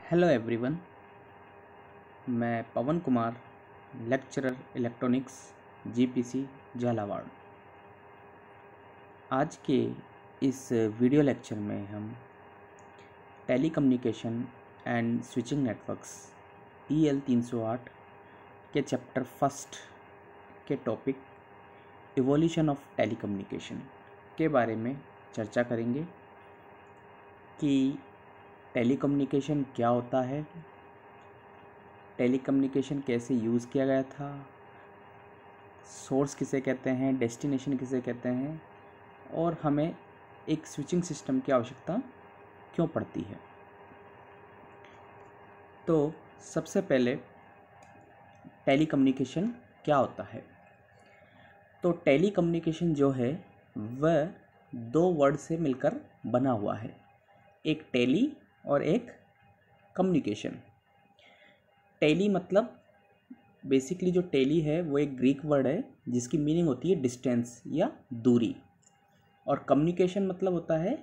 Hello everyone, मैं Pawan Kumar, lecturer electronics GPC Jhalawar. आज के इस वीडियो लेक्चर में हम telecommunication and switching networks EL 308 के चैप्टर फर्स्ट के टॉपिक इवोल्यूशन ऑफ टेलीकम्युनिकेशन के बारे में चर्चा करेंगे कि टेलीकम्युनिकेशन क्या होता है, टेलीकम्युनिकेशन कैसे यूज़ किया गया था, सोर्स किसे कहते हैं, डेस्टिनेशन किसे कहते हैं और हमें एक स्विचिंग सिस्टम की आवश्यकता क्यों पड़ती है। तो सबसे पहले टेलीकम्युनिकेशन क्या होता है। तो टेलीकम्युनिकेशन जो है वह दो वर्ड से मिलकर बना हुआ है, एक टेली और एक कम्युनिकेशन। टेली मतलब बेसिकली जो टेली है वो एक ग्रीक वर्ड है जिसकी मीनिंग होती है डिस्टेंस या दूरी, और कम्युनिकेशन मतलब होता है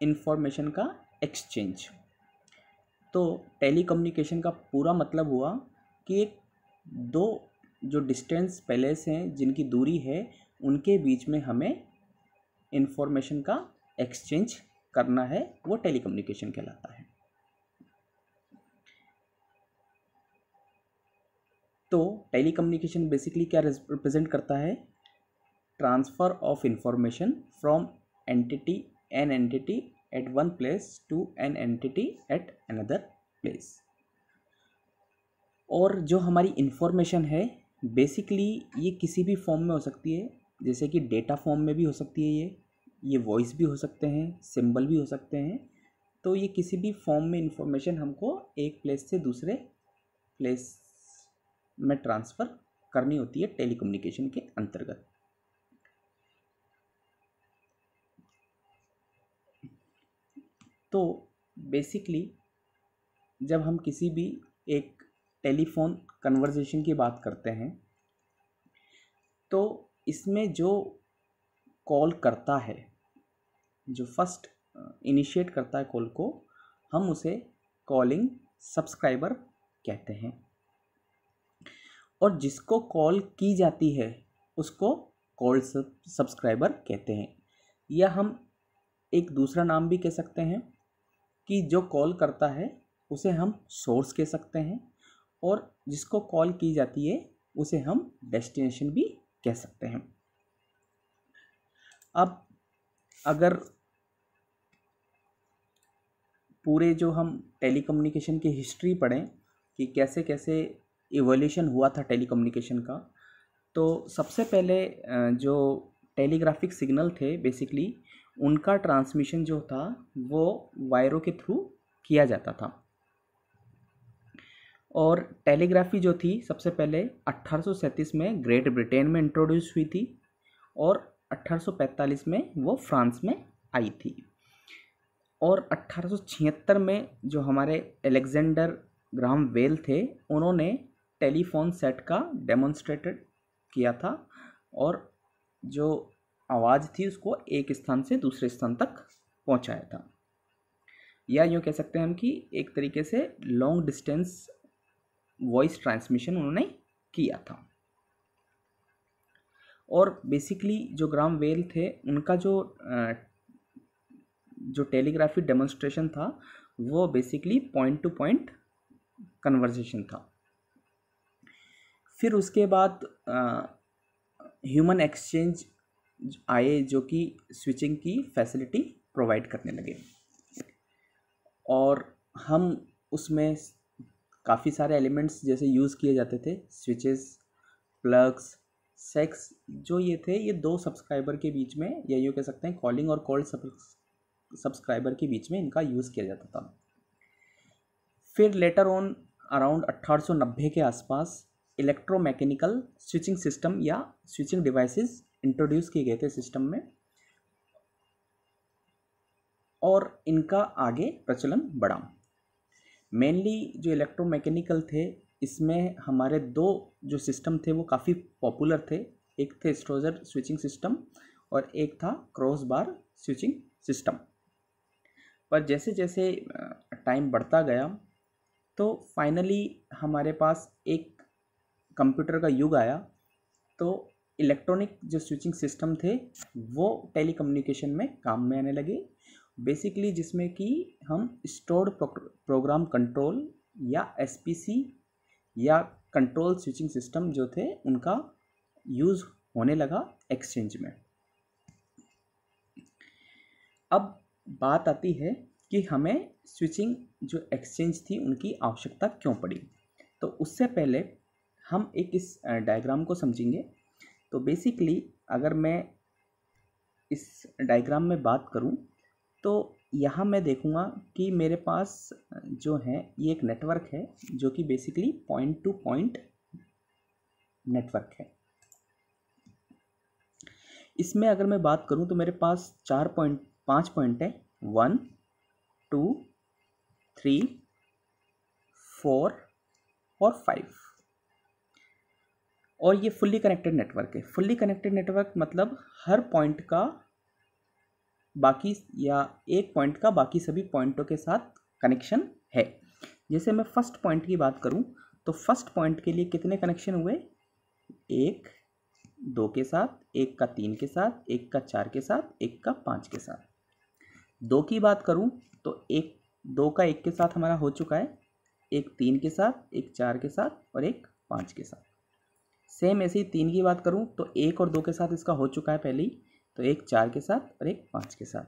इंफॉर्मेशन का एक्सचेंज। तो टेली कम्युनिकेशन का पूरा मतलब हुआ कि एक दो जो डिस्टेंस पैलेस हैं जिनकी दूरी है उनके बीच में हमें इंफॉर्मेशन का एक्सचेंज करना है, वो टेली कम्युनिकेशन कहलाता है। तो टेली कम्युनिकेशन बेसिकली क्या रिप्रेजेंट करता है, transfer of information from an entity at one place to an entity at another place. और जो हमारी इंफॉर्मेशन है बेसिकली ये किसी भी फॉर्म में हो सकती है, जैसे कि डेटा फॉर्म में भी हो सकती है, ये वॉइस भी हो सकते हैं, सिंबल भी हो सकते हैं। तो ये किसी भी फॉर्म में इंफॉर्मेशन हमको एक प्लेस से दूसरे प्लेस में ट्रांसफ़र करनी होती है टेलीकम्युनिकेशन के अंतर्गत। तो बेसिकली जब हम किसी भी एक टेलीफोन कन्वर्सेशन की बात करते हैं तो इसमें जो कॉल करता है, जो फर्स्ट इनिशिएट करता है कॉल को, हम उसे कॉलिंग सब्सक्राइबर कहते हैं, और जिसको कॉल की जाती है उसको कॉल सब्सक्राइबर कहते हैं। या हम एक दूसरा नाम भी कह सकते हैं कि जो कॉल करता है उसे हम सोर्स कह सकते हैं, और जिसको कॉल की जाती है उसे हम डेस्टिनेशन भी कह सकते हैं। अब अगर पूरे जो हम टेलीकम्युनिकेशन की हिस्ट्री पढ़ें कि कैसे कैसे इवोल्यूशन हुआ था टेलीकम्युनिकेशन का, तो सबसे पहले जो टेलीग्राफिक सिग्नल थे बेसिकली उनका ट्रांसमिशन जो था वो वायरों के थ्रू किया जाता था। और टेलीग्राफी जो थी सबसे पहले 1837 में ग्रेट ब्रिटेन में इंट्रोड्यूस हुई थी और 1845 में वो फ्रांस में आई थी। और 1876 में जो हमारे अलेक्जेंडर ग्राहम बेल थे उन्होंने टेलीफोन सेट का डेमोन्स्ट्रेटेड किया था, और जो आवाज़ थी उसको एक स्थान से दूसरे स्थान तक पहुंचाया था। या यूँ कह सकते हैं हम कि एक तरीके से लॉन्ग डिस्टेंस वॉइस ट्रांसमिशन उन्होंने किया था। और बेसिकली जो ग्राहम बेल थे उनका जो टेलीग्राफी डेमोन्स्ट्रेशन था वो basically point two point conversation था। फिर उसके बाद ह्यूमन एक्सचेंज आए जो कि स्विचिंग की फैसिलिटी प्रोवाइड करने लगे, और हम उसमें काफ़ी सारे एलिमेंट्स जैसे यूज़ किए जाते थे, स्विचेस, प्लग्स, सेक्स, जो ये थे ये दो सब्सक्राइबर के बीच में, या यूँ कह सकते हैं कॉलिंग और कॉल्ड सब्सक्राइबर के बीच में इनका यूज़ किया जाता था। फिर लेटर ऑन अराउंड 1890 के आसपास इलेक्ट्रोमैकेनिकल स्विचिंग सिस्टम या स्विचिंग डिवाइसेस इंट्रोड्यूस किए गए थे सिस्टम में, और इनका आगे प्रचलन बढ़ा। मेनली जो इलेक्ट्रोमैकेनिकल थे इसमें हमारे दो जो सिस्टम थे वो काफ़ी पॉपुलर थे, एक थे स्ट्रोजर स्विचिंग सिस्टम और एक था क्रॉस बार स्विचिंग सिस्टम। पर जैसे जैसे टाइम बढ़ता गया तो फाइनली हमारे पास एक कंप्यूटर का युग आया, तो इलेक्ट्रॉनिक जो स्विचिंग सिस्टम थे वो टेलीकम्युनिकेशन में काम में आने लगे, बेसिकली जिसमें कि हम स्टोर्ड प्रोग्राम कंट्रोल या एसपीसी या कंट्रोल स्विचिंग सिस्टम जो थे उनका यूज़ होने लगा एक्सचेंज में। अब बात आती है कि हमें स्विचिंग जो एक्सचेंज थी उनकी आवश्यकता क्यों पड़ी। तो उससे पहले हम एक इस डायग्राम को समझेंगे। तो बेसिकली अगर मैं इस डायग्राम में बात करूं तो यहाँ मैं देखूंगा कि मेरे पास जो है ये एक नेटवर्क है जो कि basically point two point network है। इसमें अगर मैं बात करूं तो मेरे पास 5 पॉइंट है, 1 2 3 4 और 5, और ये फुल्ली कनेक्टेड नेटवर्क है। फुल्ली कनेक्टेड नेटवर्क मतलब हर पॉइंट का बाकी या एक पॉइंट का बाकी सभी पॉइंटों के साथ कनेक्शन है। जैसे मैं फर्स्ट पॉइंट की बात करूं तो फर्स्ट पॉइंट के लिए कितने कनेक्शन हुए, 1 2 के साथ, 1 का 3 के साथ, 1 का 4 के साथ, 1 का 5 के साथ। 2 की बात करूं तो 2 का 1 के साथ हमारा हो चुका है, 1 3 के साथ, 1 4 के साथ और 1 5 के साथ। सेम ऐसे ही 3 की बात करूं तो 1 और 2 के साथ इसका हो चुका है पहले ही, तो 1 4 के साथ और 1 5 के साथ।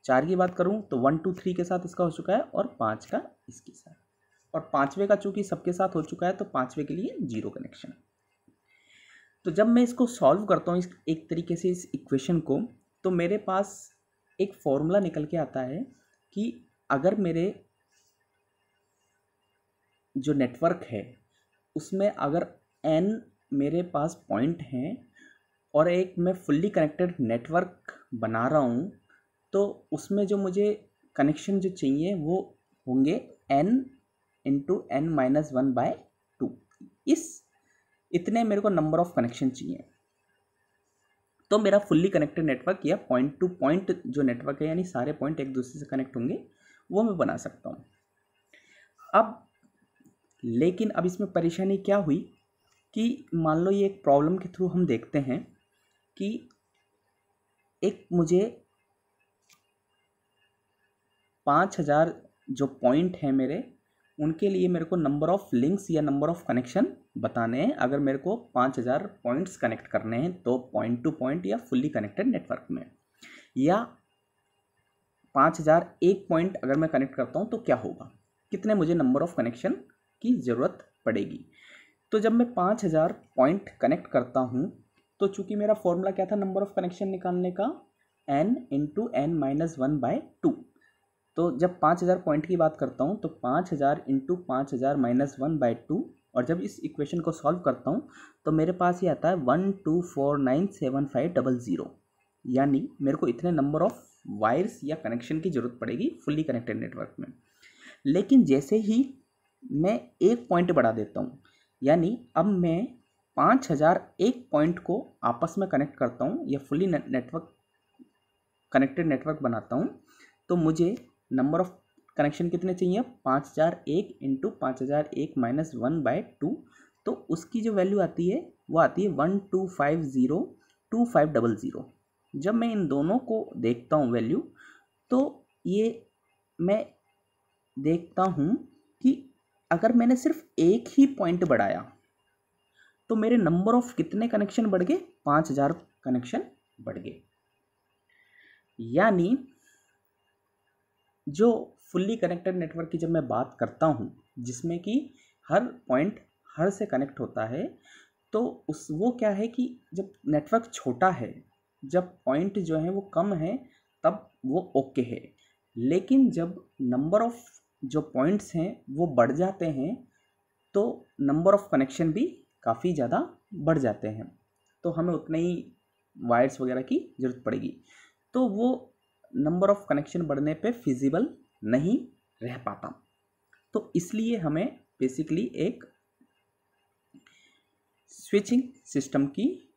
4 की बात करूं तो 1 2 3 के साथ इसका हो चुका है और 5 का इसके साथ, और 5वें का चूंकि सबके साथ हो चुका है तो 5वें के लिए 0 कनेक्शन। तो जब मैं इसको सॉल्व करता हूँ एक तरीके से इस इक्वेशन को, तो मेरे पास एक फॉर्मूला निकल के आता है कि अगर मेरे जो नेटवर्क है उसमें अगर n मेरे पास पॉइंट हैं और एक मैं फुल्ली कनेक्टेड नेटवर्क बना रहा हूँ, तो उसमें जो मुझे कनेक्शन जो चाहिए वो होंगे n इंटू n माइनस 1/2। इतने मेरे को नंबर ऑफ कनेक्शन चाहिए, तो मेरा फुल्ली कनेक्टेड नेटवर्क या पॉइंट टू पॉइंट जो नेटवर्क है यानी सारे पॉइंट एक दूसरे से कनेक्ट होंगे वो मैं बना सकता हूँ। लेकिन अब इसमें परेशानी क्या हुई कि मान लो ये एक प्रॉब्लम के थ्रू हम देखते हैं कि एक मुझे 5000 जो पॉइंट हैं मेरे, उनके लिए मेरे को नंबर ऑफ लिंक्स या नंबर ऑफ कनेक्शन बताने हैं। अगर मेरे को 5000 पॉइंट्स कनेक्ट करने हैं तो पॉइंट टू पॉइंट या फुल्ली कनेक्टेड नेटवर्क में, या 5001 पॉइंट अगर मैं कनेक्ट करता हूँ तो क्या होगा, कितने मुझे नंबर ऑफ कनेक्शन की ज़रूरत पड़ेगी। तो जब मैं 5000 पॉइंट कनेक्ट करता हूँ तो चूंकि मेरा फॉर्मूला क्या था नंबर ऑफ कनेक्शन निकालने का, n इंटू n माइनस 1/2। तो जब 5000 पॉइंट की बात करता हूँ तो 5000 इंटू 5000 माइनस 1/2, और जब इस इक्वेशन को सॉल्व करता हूँ तो मेरे पास ये आता है 12497500, यानी मेरे को इतने नंबर ऑफ वायर्स या कनेक्शन की ज़रूरत पड़ेगी फुल्ली कनेक्टेड नेटवर्क में। लेकिन जैसे ही मैं एक पॉइंट बढ़ा देता हूँ, यानी अब मैं 5001 पॉइंट को आपस में कनेक्ट करता हूँ या फुल्ली नेटवर्क कनेक्टेड नेटवर्क बनाता हूँ, तो मुझे नंबर ऑफ कनेक्शन कितने चाहिए, 5001 इंटू 5001 माइनस 1/2। तो उसकी जो वैल्यू आती है वो आती है 12502500। जब मैं इन दोनों को देखता हूँ वैल्यू, तो ये मैं देखता हूँ कि अगर मैंने सिर्फ एक ही पॉइंट बढ़ाया तो मेरे नंबर ऑफ कितने कनेक्शन बढ़ गए, 5000 कनेक्शन बढ़ गए। यानी जो फुल्ली कनेक्टेड नेटवर्क की जब मैं बात करता हूँ जिसमें कि हर पॉइंट हर से कनेक्ट होता है, तो वो क्या है कि जब नेटवर्क छोटा है, जब पॉइंट जो है वो कम है, तब वो ओके है। लेकिन जब नंबर ऑफ जो पॉइंट्स हैं वो बढ़ जाते हैं तो नंबर ऑफ कनेक्शन भी काफ़ी ज़्यादा बढ़ जाते हैं, तो हमें उतने ही वायर्स वगैरह की ज़रूरत पड़ेगी। तो वो नंबर ऑफ कनेक्शन बढ़ने पे फिजिबल नहीं रह पाता, तो इसलिए हमें बेसिकली एक स्विचिंग सिस्टम की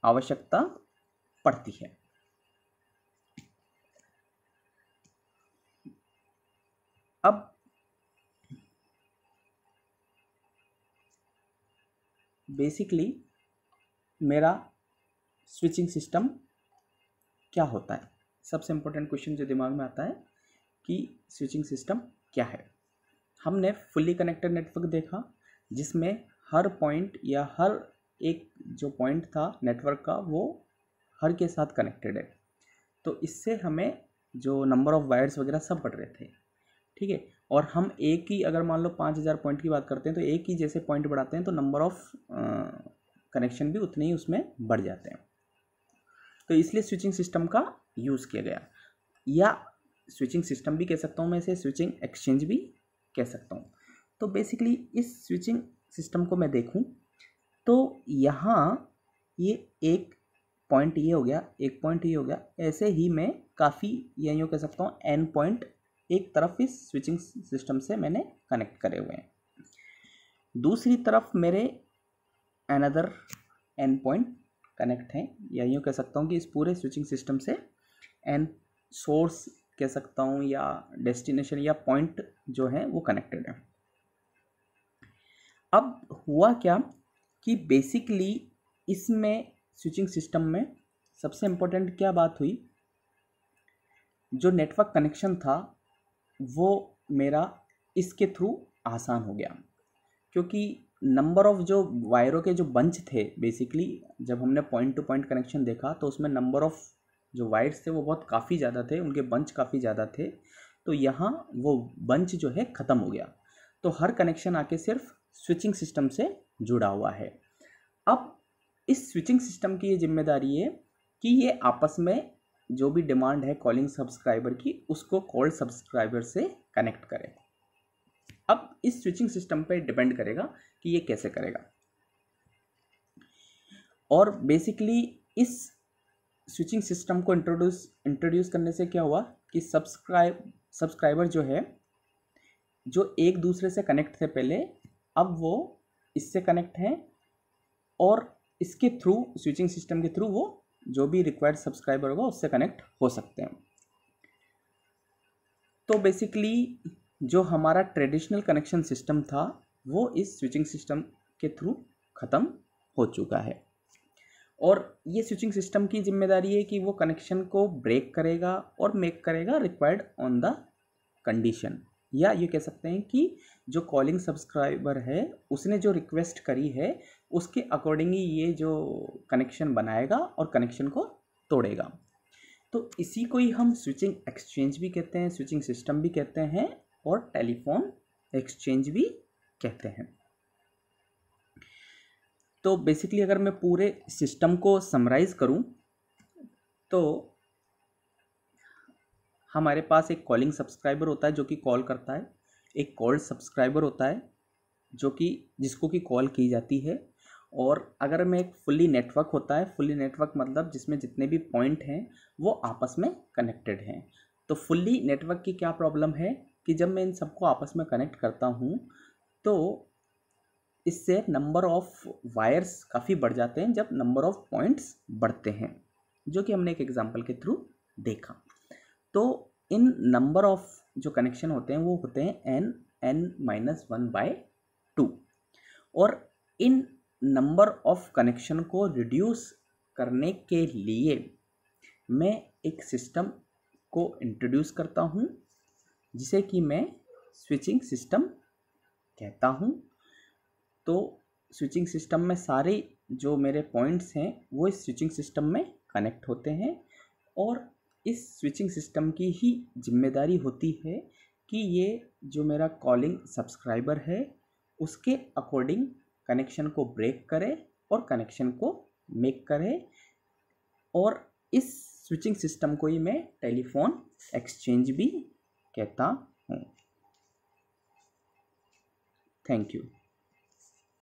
आवश्यकता पड़ती है। अब बेसिकली मेरा स्विचिंग सिस्टम क्या होता है, सबसे इम्पोर्टेंट क्वेश्चन जो दिमाग में आता है कि स्विचिंग सिस्टम क्या है। हमने फुल्ली कनेक्टेड नेटवर्क देखा जिसमें हर पॉइंट या हर एक जो पॉइंट था नेटवर्क का वो हर के साथ कनेक्टेड है, तो इससे हमें जो नंबर ऑफ़ वायर्स वगैरह सब बढ़ रहे थे, ठीक है। और हम एक ही, अगर मान लो 5000 पॉइंट की बात करते हैं तो एक ही जैसे पॉइंट बढ़ाते हैं तो नंबर ऑफ़ कनेक्शन भी उतने ही उसमें बढ़ जाते हैं, तो इसलिए स्विचिंग सिस्टम का यूज़ किया गया, या स्विचिंग सिस्टम भी कह सकता हूँ मैं इसे, स्विचिंग एक्सचेंज भी कह सकता हूँ। तो बेसिकली इस स्विचिंग सिस्टम को मैं देखूँ तो यहाँ ये एक पॉइंट ये हो गया, एक पॉइंट ये हो गया, ऐसे ही मैं काफ़ी या यूँ कह सकता हूँ एन पॉइंट एक तरफ इस स्विचिंग सिस्टम से मैंने कनेक्ट करे हुए हैं, दूसरी तरफ मेरे अनदर एन पॉइंट कनेक्ट हैं, या यूँ कह सकता हूँ कि इस पूरे स्विचिंग सिस्टम से एन सोर्स कह सकता हूँ या डेस्टिनेशन या पॉइंट जो है वो कनेक्टेड है। अब हुआ क्या कि बेसिकली इसमें स्विचिंग सिस्टम में सबसे इम्पोर्टेंट क्या बात हुई, जो नेटवर्क कनेक्शन था वो मेरा इसके थ्रू आसान हो गया, क्योंकि नंबर ऑफ़ जो वायरों के जो बंच थे, बेसिकली जब हमने पॉइंट टू पॉइंट कनेक्शन देखा तो उसमें नंबर ऑफ़ जो वायर्स थे वो बहुत काफ़ी ज़्यादा थे, उनके बंच काफ़ी ज़्यादा थे, तो यहाँ वो बंच जो है ख़त्म हो गया, तो हर कनेक्शन आके सिर्फ स्विचिंग सिस्टम से जुड़ा हुआ है। अब इस स्विचिंग सिस्टम की ये जिम्मेदारी है कि ये आपस में जो भी डिमांड है कॉलिंग सब्सक्राइबर की उसको कॉल्ड सब्सक्राइबर से कनेक्ट करे। अब इस स्विचिंग सिस्टम पे डिपेंड करेगा कि ये कैसे करेगा, और बेसिकली इस स्विचिंग सिस्टम को इंट्रोड्यूस करने से क्या हुआ कि सब्सक्राइबर जो है, जो एक दूसरे से कनेक्ट थे पहले, अब वो इससे कनेक्ट हैं और इसके थ्रू, स्विचिंग सिस्टम के थ्रू वो जो भी रिक्वायर्ड सब्सक्राइबर होगा उससे कनेक्ट हो सकते हैं। तो बेसिकली जो हमारा ट्रेडिशनल कनेक्शन सिस्टम था वो इस स्विचिंग सिस्टम के थ्रू ख़त्म हो चुका है, और ये स्विचिंग सिस्टम की जिम्मेदारी है कि वो कनेक्शन को ब्रेक करेगा और मेक करेगा रिक्वायर्ड ऑन द कंडीशन, या ये कह सकते हैं कि जो कॉलिंग सब्सक्राइबर है उसने जो रिक्वेस्ट करी है उसके अकॉर्डिंग ही ये जो कनेक्शन बनाएगा और कनेक्शन को तोड़ेगा। तो इसी को ही हम स्विचिंग एक्सचेंज भी कहते हैं, स्विचिंग सिस्टम भी कहते हैं और टेलीफोन एक्सचेंज भी कहते हैं। तो बेसिकली अगर मैं पूरे सिस्टम को समराइज करूं तो हमारे पास एक कॉलिंग सब्सक्राइबर होता है जो कि कॉल करता है, एक कॉल्ड सब्सक्राइबर होता है जो कि जिसको कि कॉल की जाती है, और अगर मैं एक फुल्ली नेटवर्क होता है, फुल्ली नेटवर्क मतलब जिसमें जितने भी पॉइंट हैं वो आपस में कनेक्टेड हैं। तो फुल्ली नेटवर्क की क्या प्रॉब्लम है कि जब मैं इन सबको आपस में कनेक्ट करता हूँ तो इससे नंबर ऑफ़ वायर्स काफ़ी बढ़ जाते हैं जब नंबर ऑफ़ पॉइंट्स बढ़ते हैं, जो कि हमने एक एग्जांपल के थ्रू देखा। तो इन नंबर ऑफ़ जो कनेक्शन होते हैं वो होते हैं n(n-1/2), और इन नंबर ऑफ़ कनेक्शन को रिड्यूस करने के लिए मैं एक सिस्टम को इंट्रोड्यूस करता हूँ जिसे कि मैं स्विचिंग सिस्टम कहता हूँ। तो स्विचिंग सिस्टम में सारे जो मेरे पॉइंट्स हैं वो इस स्विचिंग सिस्टम में कनेक्ट होते हैं, और इस स्विचिंग सिस्टम की ही जिम्मेदारी होती है कि ये जो मेरा कॉलिंग सब्सक्राइबर है उसके अकॉर्डिंग कनेक्शन को ब्रेक करे और कनेक्शन को मेक करे, और इस स्विचिंग सिस्टम को ही मैं टेलीफोन एक्सचेंज भी कहता हूँ। Thank you.